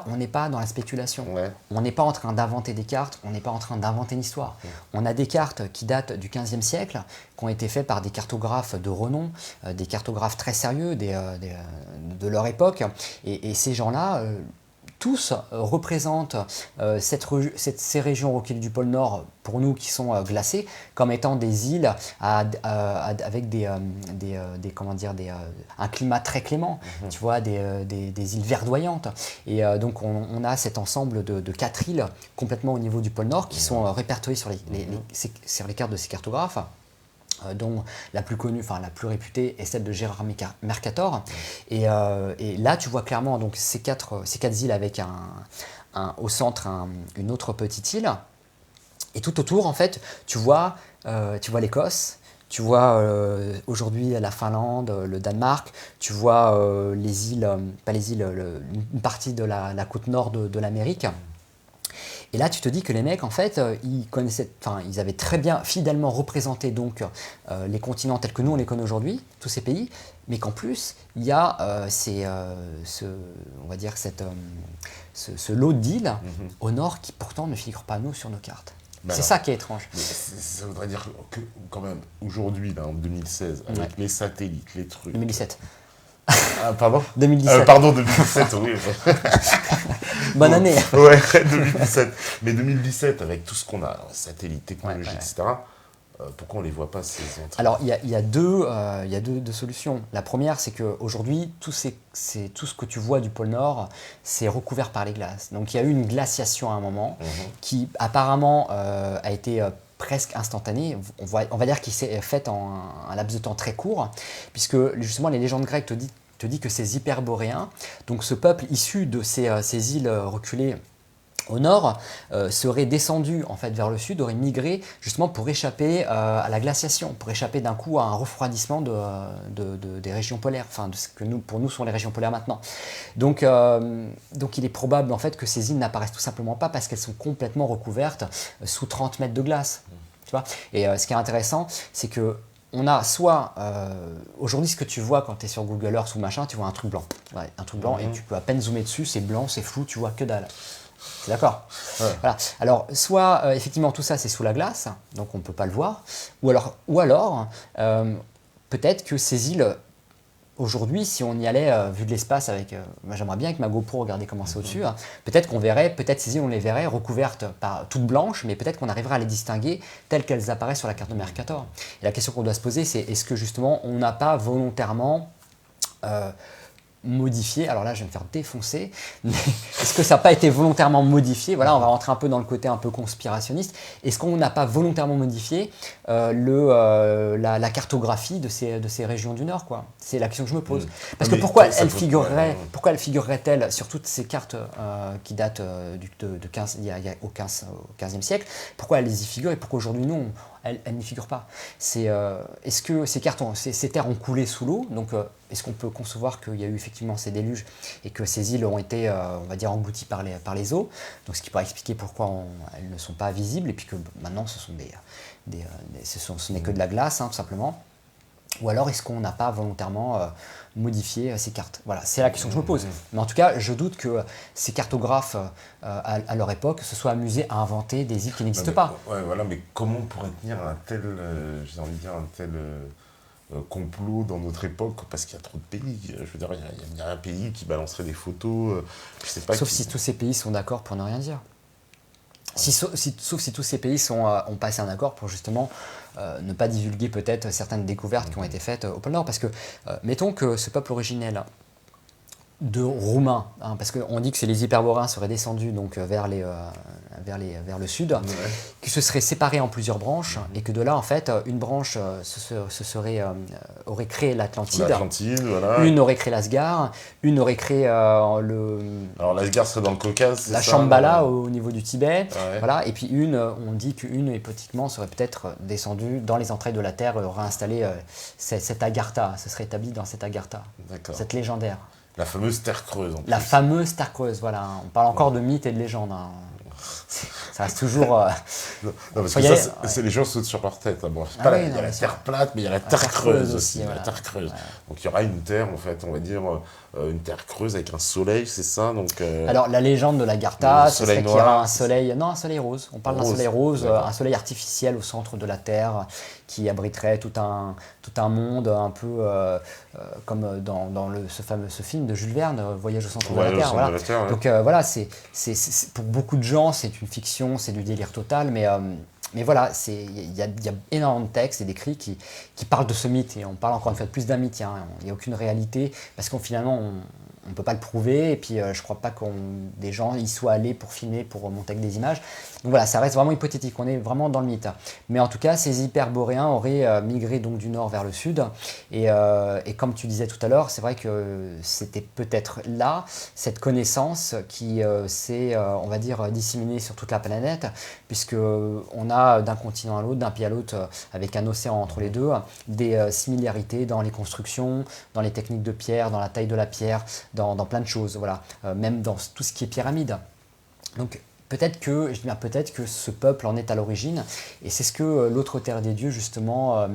on n'est pas dans la spéculation. Ouais. On n'est pas en train d'inventer des cartes. On n'est pas en train d'inventer une histoire. On a des cartes qui datent du XVe siècle, qui ont été faites par des cartographes de renom, des cartographes très sérieux de leur époque. Et ces gens-là. Tous représentent ces régions rocailleuses du pôle Nord, pour nous qui sont glacées, comme étant des îles avec un climat très clément, tu vois, des îles verdoyantes. Et donc on a cet ensemble de 4 îles complètement au niveau du pôle Nord qui sont répertoriées sur les cartes de ces cartographes. Dont la plus connue, enfin la plus réputée est celle de Gérard Mercator. Et là, tu vois clairement donc, ces quatre îles avec au centre une autre petite île. Et tout autour, en fait, tu vois l'Écosse, tu vois aujourd'hui la Finlande, le Danemark, tu vois les îles, pas les îles, une partie de la côte nord de l'Amérique. Et là, tu te dis que les mecs, en fait, ils avaient très bien, fidèlement représenté donc les continents tels que nous on les connaît aujourd'hui, tous ces pays, mais qu'en plus, il y a ce lot d'îles au nord qui pourtant ne figure pas nous sur nos cartes. C'est ça qui est étrange. Ça voudrait dire que quand même, aujourd'hui, là, en 2016, avec les satellites, les trucs... 2017. Ah, pardon 2017. Pardon, 2017, oui. Bonne année. Ouais, 2017. Mais 2017, avec tout ce qu'on a, satellites, technologie, etc., pourquoi on les voit pas ces entrées? Alors, il y a deux solutions. La première, c'est qu'aujourd'hui, tout ce que tu vois du pôle Nord, c'est recouvert par les glaces. Donc, il y a eu une glaciation à un moment qui, apparemment, a été presque instantanée. On va dire qu'il s'est fait en un laps de temps très court, puisque, justement, les légendes grecques te disent que ces hyperboréens, donc ce peuple issu de ces îles reculées au nord, serait descendu en fait vers le sud, aurait migré justement pour échapper à la glaciation, pour échapper d'un coup à un refroidissement des régions polaires, enfin de ce que pour nous sont les régions polaires maintenant. Donc il est probable en fait que ces îles n'apparaissent tout simplement pas parce qu'elles sont complètement recouvertes sous 30 mètres de glace. Tu vois. Et ce qui est intéressant, c'est que on a soit, aujourd'hui ce que tu vois quand tu es sur Google Earth ou machin, tu vois un truc blanc. Ouais, un truc blanc et tu peux à peine zoomer dessus, c'est blanc, c'est flou, tu vois que dalle. C'est d'accord. Ouais. Voilà. Alors, soit effectivement tout ça c'est sous la glace, donc on ne peut pas le voir, ou alors peut-être que ces îles, aujourd'hui, si on y allait vu de l'espace avec, moi j'aimerais bien avec ma GoPro regarder comment c'est au-dessus, hein, peut-être qu'on verrait, peut-être ces îles on les verrait recouvertes par toutes blanches, mais peut-être qu'on arriverait à les distinguer telles qu'elles apparaissent sur la carte de Mercator. Et la question qu'on doit se poser, c'est est-ce que justement on n'a pas volontairement modifié, alors là je vais me faire défoncer, mais est-ce que ça n'a pas été volontairement modifié? Voilà, on va rentrer un peu dans le côté un peu conspirationniste. Est-ce qu'on n'a pas volontairement modifié la cartographie de ces régions du Nord, quoi? C'est la question que je me pose. Parce que pourquoi elle figurerait-elle sur toutes ces cartes qui datent au 15e siècle? Pourquoi elles y figurent et pourquoi aujourd'hui nous elle n'y figure pas? Est-ce que ces cartes, ces terres ont coulé sous l'eau? Donc, est-ce qu'on peut concevoir qu'il y a eu effectivement ces déluges et que ces îles ont été, on va dire, englouties par les eaux? Donc, ce qui pourrait expliquer pourquoi elles ne sont pas visibles et puis que maintenant, ce n'est que de la glace, hein, tout simplement. Ou alors, est-ce qu'on n'a pas volontairement modifié ces cartes? Voilà, c'est la question que je me pose. Mais en tout cas, je doute que ces cartographes, à leur époque, se soient amusés à inventer des îles qui n'existent pas. Ouais, voilà, mais comment on pourrait tenir un tel, complot dans notre époque, parce qu'il y a trop de pays. Je veux dire, il n'y a un pays qui balancerait des photos. Je sais pas sauf si tous ces pays sont d'accord pour ne rien dire. Sauf si tous ces pays ont passé un accord pour justement ne pas divulguer peut-être certaines découvertes qui ont été faites au pôle Nord. Parce que, mettons que ce peuple originel de Roumains, hein, parce qu'on dit que les hyperboréens seraient descendus donc, vers le sud, qui se seraient séparés en plusieurs branches, et que de là, en fait, une branche aurait créé l'Atlantide, voilà. Une aurait créé l'Asgard, une aurait créé Alors l'Asgard serait dans le Caucase, la Shambhala au niveau du Tibet, ouais. Voilà, et puis on dit qu'une, hypothétiquement, serait peut-être descendue dans les entrailles de la Terre et aurait installé cette Agartha, se serait établie dans cette Agartha, cette légendaire. La fameuse Terre creuse. La fameuse Terre creuse, voilà. On parle encore de mythes et de légendes. Hein. Ça reste toujours... non, parce que ça, les gens sautent sur leur tête. Hein. Bon, il y a la Terre plate, mais il y a la Terre creuse aussi. Voilà. La Terre creuse. Ouais. Donc il y aura une Terre, en fait, on va dire, une Terre creuse avec un soleil, c'est ça donc, Alors la légende de l'Agartha, c'est qu'il y aura un soleil... Non, un soleil rose. On parle d'un soleil rose, un soleil artificiel au centre de la Terre qui abriterait tout un monde un peu comme dans ce film de Jules Verne, Voyage au centre de la Terre. Voilà. Donc voilà, c'est pour beaucoup de gens, c'est une fiction, c'est du délire total, mais voilà, il y a énormément de textes et d'écrits qui parlent de ce mythe, et on parle encore une fois de plus d'un mythe, hein. Il n'y a aucune réalité, parce qu'on finalement, on ne peut pas le prouver, et puis je ne crois pas que des gens y soient allés pour filmer, pour monter avec des images. Donc voilà, ça reste vraiment hypothétique, on est vraiment dans le mythe. Mais en tout cas, ces hyperboréens auraient migré donc du nord vers le sud, et comme tu disais tout à l'heure, c'est vrai que c'était peut-être là, cette connaissance qui s'est, on va dire, disséminée sur toute la planète, puisqu'on a d'un continent à l'autre, d'un pays à l'autre, avec un océan entre les deux, des similarités dans les constructions, dans les techniques de pierre, dans la taille de la pierre, dans plein de choses, voilà. Même dans tout ce qui est pyramide. Donc peut-être que ce peuple en est à l'origine, et c'est ce que l'autre terre des dieux justement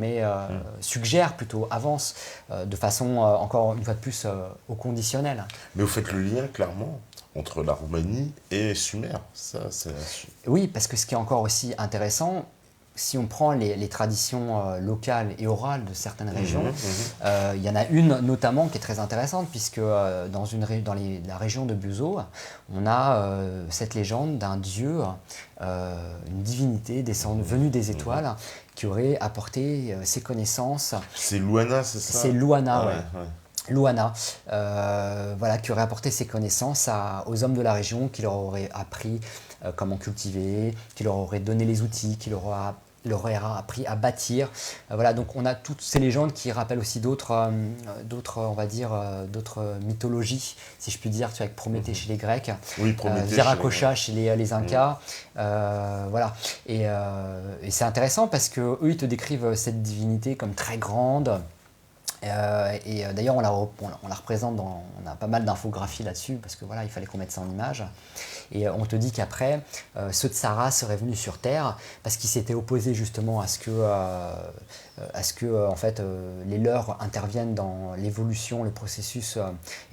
suggère plutôt, avance de façon encore une fois de plus au conditionnel. Mais vous faites le lien clairement entre la Roumanie et Sumer, ça c'est... Oui, parce que ce qui est encore aussi intéressant, si on prend les traditions locales et orales de certaines régions, il y en a une notamment qui est très intéressante, puisque dans la région de Buzo, on a cette légende d'un dieu, une divinité venue des étoiles, qui aurait apporté ses connaissances. C'est Luana, c'est ça? C'est Luana, Ah ouais. Luana, voilà, qui aurait apporté ses connaissances aux hommes de la région, qui leur aurait appris comment cultiver, qui leur aurait donné les outils, qui leur aurait appris à bâtir. Voilà, donc on a toutes ces légendes qui rappellent aussi d'autres mythologies, si je puis dire, tu vois, avec Prométhée chez les Grecs, Viracocha chez les Incas, voilà. Et c'est intéressant parce que eux, ils te décrivent cette divinité comme très grande. D'ailleurs, on la représente on a pas mal d'infographies là-dessus, parce que voilà, il fallait qu'on mette ça en image. Et on te dit qu'après, ceux de Sarah seraient venus sur Terre parce qu'ils s'étaient opposés justement à ce que en fait, les leurs interviennent dans l'évolution, le processus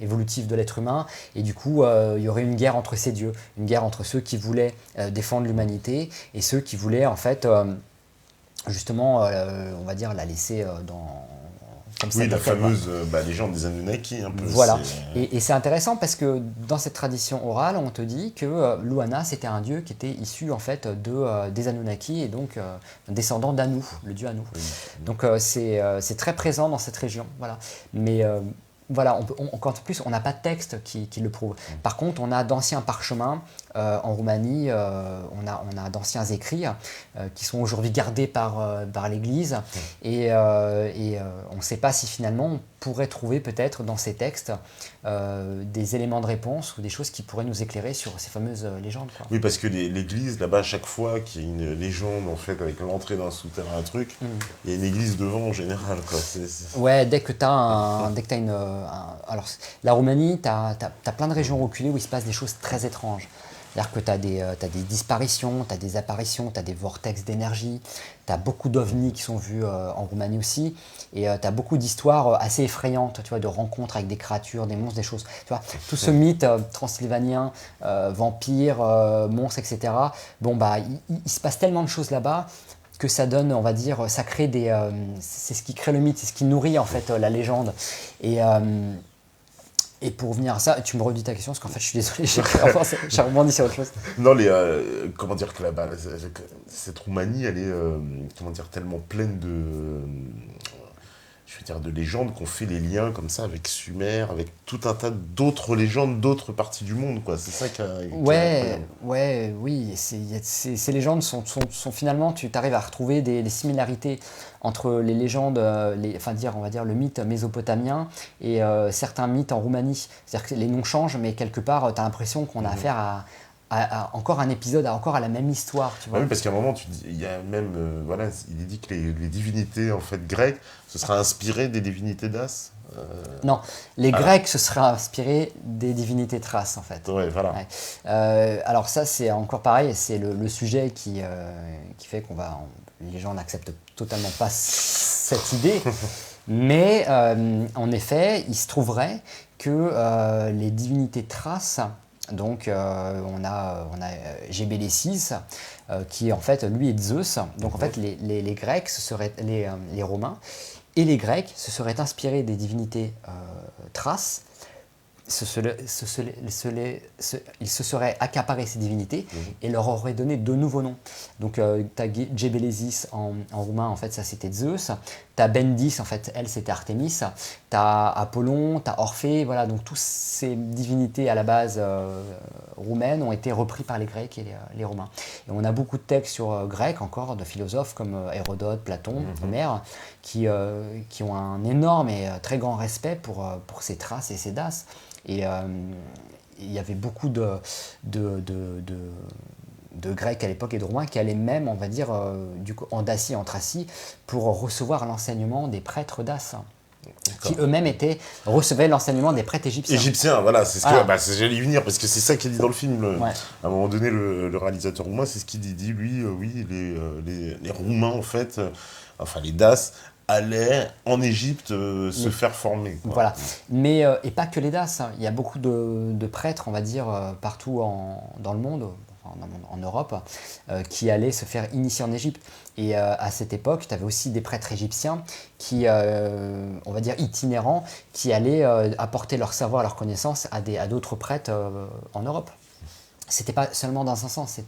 évolutif de l'être humain. Et du coup, il y aurait une guerre entre ces dieux, une guerre entre ceux qui voulaient défendre l'humanité et ceux qui voulaient en fait justement, on va dire, la laisser dans... Oui, la fameuse légende des Anunnaki, un peu. Voilà, et c'est intéressant parce que dans cette tradition orale, on te dit que Luana, c'était un dieu qui était issu en fait des Anunnaki, et donc descendant d'Anu, le dieu Anu. Oui. Donc c'est très présent dans cette région, voilà. Mais voilà, en plus, on n'a pas de texte qui le prouve. Par contre, on a d'anciens parchemins en Roumanie, on a d'anciens écrits qui sont aujourd'hui gardés par l'Église, et on ne sait pas si finalement on pourrait trouver peut-être dans ces textes des éléments de réponse ou des choses qui pourraient nous éclairer sur ces fameuses légendes, quoi. Oui, parce que l'Église, là-bas, à chaque fois qu'il y a une légende, en fait, avec l'entrée d'un souterrain, un truc, il y a une église devant en général, quoi. Ouais, dès que tu as alors, la Roumanie, tu as plein de régions reculées où il se passe des choses très étranges. C'est-à-dire que tu as des disparitions, tu as des apparitions, tu as des vortex d'énergie, tu as beaucoup d'ovnis qui sont vus en Roumanie aussi, et tu as beaucoup d'histoires assez effrayantes, tu vois, de rencontres avec des créatures, des monstres, des choses. Tu vois, tout ce mythe transylvanien, vampires, monstres, etc. Bon, il se passe tellement de choses là-bas que ça donne, on va dire, ça crée c'est ce qui crée le mythe, c'est ce qui nourrit en fait la légende. Et pour revenir à ça, tu me redis ta question, parce qu'en fait, je suis désolé, j'ai rebondi sur autre chose. Non, comment dire que là-bas, cette Roumanie, elle est, comment dire, tellement pleine de légendes qu'on fait les liens comme ça avec Sumer, avec tout un tas d'autres légendes d'autres parties du monde, quoi. C'est ça qui oui. Ces légendes sont finalement, tu arrives à retrouver des similarités entre les légendes, on va dire le mythe mésopotamien et certains mythes en Roumanie. C'est-à-dire que les noms changent, mais quelque part, tu as l'impression qu'on a affaire à encore un épisode, encore à la même histoire, tu vois. Oui, parce qu'à un moment, il y a même, il est dit que les divinités en fait grecques se seraient inspirées des divinités d'As. Non, les Grecs se seraient inspirés des divinités thraces, en fait. Ouais, voilà. Ouais. Alors ça, c'est encore pareil, c'est le sujet qui fait les gens n'acceptent totalement pas cette idée. Mais en effet, il se trouverait que les divinités thraces, donc on a Gébélésis, qui en fait lui est Zeus. Donc en fait les Grecs, ce seraient les Romains, et les Grecs se seraient inspirés des divinités thraces. Ils se seraient accaparés ces divinités et leur auraient donné de nouveaux noms. Donc tu as Gébélésis en roumain, en fait ça c'était Zeus. Tu as Bendis, en fait elle c'était Artémis. Tu as Apollon, tu as Orphée, voilà. Donc toutes ces divinités à la base roumaines ont été repris par les Grecs et les Romains. Et on a beaucoup de textes sur grec encore, de philosophes comme Hérodote, Platon, Homère, qui ont un énorme et très grand respect pour ces Thraces et ces Daces. Et il y avait beaucoup de Grecs à l'époque et de Romains qui allaient même, on va dire, en Dacie, en Thracie, pour recevoir l'enseignement des prêtres daces, qui eux-mêmes recevaient l'enseignement des prêtres égyptiens. Égyptiens, voilà, c'est ce que j'allais y venir, parce que c'est ça qui est dit dans le film. Ouais. À un moment donné, le réalisateur roumain, c'est ce qu'il dit, lui, oui, les Roumains, en fait, enfin les Daces, allaient en Égypte se faire former, quoi. Voilà, mais et pas que les Daces, hein. Il y a beaucoup de prêtres, on va dire, partout dans le monde, en Europe, qui allaient se faire initier en Égypte. Et à cette époque, tu avais aussi des prêtres égyptiens qui, on va dire itinérants, qui allaient apporter leur savoir, leur connaissance à d'autres prêtres en Europe. C'était pas seulement dans un sens,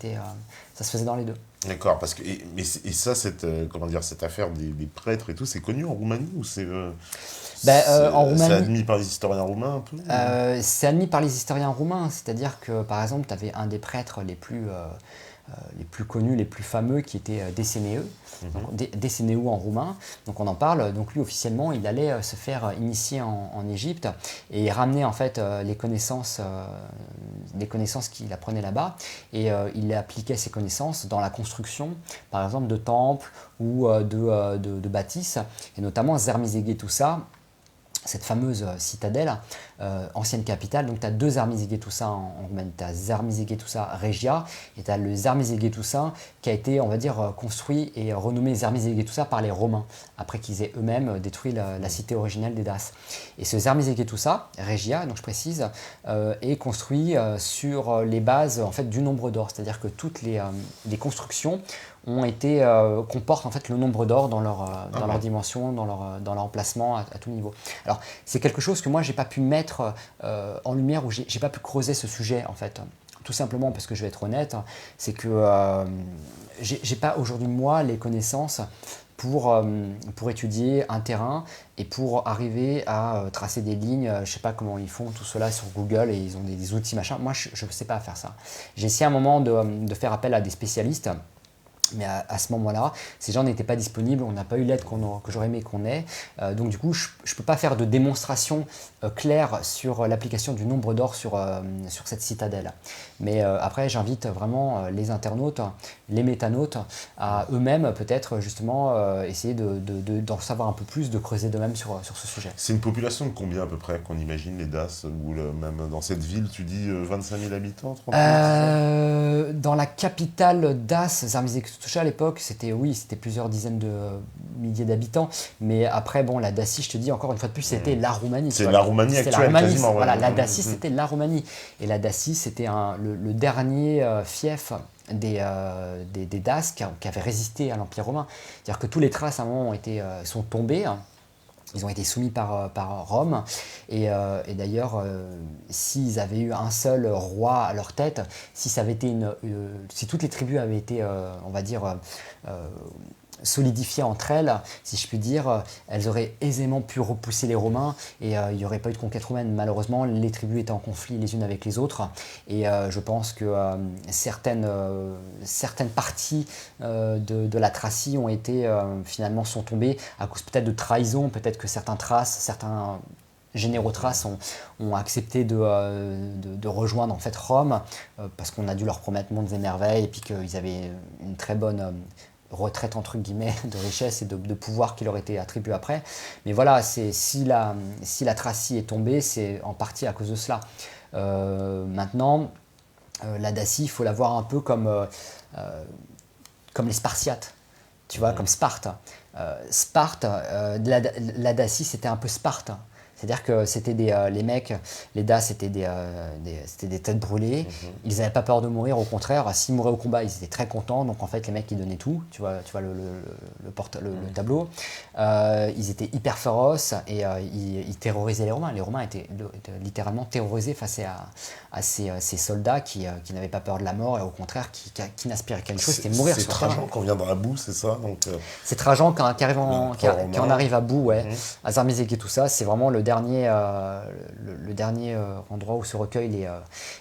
ça se faisait dans les deux. D'accord, parce que et ça, comment dire, cette affaire des prêtres et tout, c'est connu en Roumanie ou c'est en Roumanie, c'est admis par les historiens roumains un peu c'est admis par les historiens roumains, c'est-à-dire que par exemple, tu avais un des prêtres les plus connus, les plus fameux, qui était Décénéeux, Décénéou en roumain, donc on en parle. Donc lui, officiellement, il allait se faire initier en Égypte et ramener en fait les connaissances qu'il apprenait là-bas, et il appliquait ces connaissances dans la construction, par exemple, de temples ou de bâtisses, et notamment Zermizéguetoussa, cette fameuse citadelle, ancienne capitale. Donc tu as deux Zermizéguetoussa en Roumanie. Tu as Zermizéguetoussa Regia et tu as le Zermizéguetoussa qui a été, on va dire, construit et renommé Zermizéguetoussa par les Romains, après qu'ils aient eux-mêmes détruit la cité originelle des Daces. Et ce Zermizéguetoussa Regia, donc je précise, est construit sur les bases en fait, du nombre d'or, c'est-à-dire que toutes les constructions comportent en fait le nombre d'or dans leur dimension, dans leur emplacement à tout niveau. Alors c'est quelque chose que moi j'ai pas pu mettre en lumière, ou j'ai pas pu creuser ce sujet en fait. Tout simplement parce que je vais être honnête, c'est que j'ai pas aujourd'hui moi les connaissances pour étudier un terrain et pour arriver à tracer des lignes. Je sais pas comment ils font tout cela sur Google, et ils ont des outils machin. Moi je sais pas faire ça. J'ai essayé à un moment de faire appel à des spécialistes. Mais à ce moment-là, ces gens n'étaient pas disponibles, on n'a pas eu l'aide que j'aurais aimé qu'on ait. Donc du coup, je ne peux pas faire de démonstration claire sur l'application du nombre d'or sur cette citadelle. Mais après, j'invite vraiment les internautes, les métanautes, à eux-mêmes peut-être justement essayer d'en savoir un peu plus, de creuser d'eux-mêmes sur ce sujet. C'est une population de combien à peu près qu'on imagine, les Daces, ou même dans cette ville, tu dis 25 000 habitants, 30 000 Dans la capitale Dace, Zermizéguetoussa à l'époque, c'était plusieurs dizaines de milliers d'habitants. Mais après, bon, la Dacie, je te dis encore une fois de plus, c'était la Roumanie. C'est la Roumanie actuelle, quasiment. Voilà, la Dacie, c'était la Roumanie. Et la Dacie, c'était le dernier fief des Daces qui avaient résisté à l'Empire romain. C'est-à-dire que tous les Thraces, à un moment, sont tombés. Ils ont été soumis par Rome, et d'ailleurs, s'ils avaient eu un seul roi à leur tête, si toutes les tribus avaient été, on va dire, solidifiées entre elles, si je puis dire, elles auraient aisément pu repousser les Romains, et il n'y aurait pas eu de conquête romaine. Malheureusement, les tribus étaient en conflit les unes avec les autres, et je pense que certaines parties de la Thracie ont été, finalement, sont tombées à cause peut-être de trahison, peut-être que certains généraux thraces ont accepté de rejoindre en fait Rome, parce qu'on a dû leur promettre monts et merveilles, et puis qu'ils avaient une très bonne retraite entre guillemets de richesse et de pouvoir qui leur était attribué après. Mais voilà, si la Thracie est tombée, c'est en partie à cause de cela. Maintenant, la Dacie, il faut la voir un peu comme les Spartiates, tu vois, comme Sparte. Sparte, la Dacie, c'était un peu Sparte. C'est-à-dire que c'était les mecs, les Daces, c'était des têtes brûlées. Ils n'avaient pas peur de mourir, au contraire. S'ils mouraient au combat, ils étaient très contents. Donc en fait, les mecs, ils donnaient tout. Tu vois le tableau. Ils étaient hyper féroces, et ils terrorisaient les Romains. Les Romains étaient littéralement terrorisés face à ces soldats qui n'avaient pas peur de la mort, et au contraire, qui n'aspiraient qu'à une chose, c'était mourir sur le terrain. C'est Trajan qu'on vient dans la boue, c'est ça C'est Trajan qui en arrive à bout, ouais. À Zermizéguetoussa, c'est vraiment le dernier endroit où se recueillent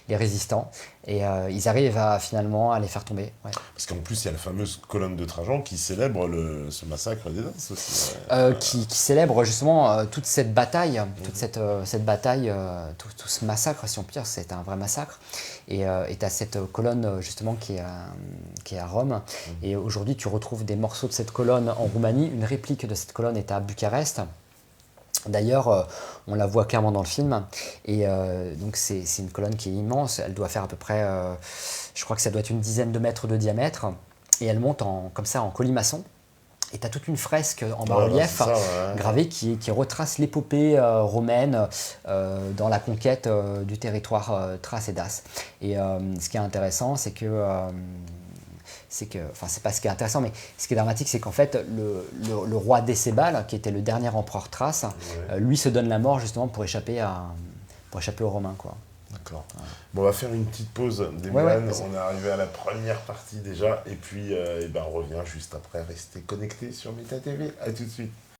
les résistants, et ils arrivent finalement à les faire tomber. Ouais. Parce qu'en plus, il y a la fameuse colonne de Trajan qui célèbre ce massacre des Daces aussi. Qui célèbre justement toute cette bataille, toute cette bataille, tout ce massacre, si on peut dire, c'est un vrai massacre. Et tu as cette colonne justement qui est à Rome. Et aujourd'hui, tu retrouves des morceaux de cette colonne en Roumanie. Une réplique de cette colonne est à Bucarest. D'ailleurs, on la voit clairement dans le film, et donc c'est une colonne qui est immense. Elle doit faire à peu près, je crois que ça doit être une dizaine de mètres de diamètre, et elle monte comme ça en colimaçon. Et tu as toute une fresque en Ouais, bas-relief c'est ça, ouais. gravée qui retrace l'épopée romaine dans la conquête du territoire thrace et dace. Et ce qui est intéressant, enfin c'est pas ce qui est intéressant, mais ce qui est dramatique, c'est qu'en fait le roi Décébal, qui était le dernier empereur thrace, lui se donne la mort justement pour échapper aux Romains, quoi. D'accord. Bon, on va faire une petite pause Ouais, d'Emelan. vas-y. On est arrivé à la première partie déjà. Et puis, on revient juste après. Restez connectés sur Meta TV. À tout de suite.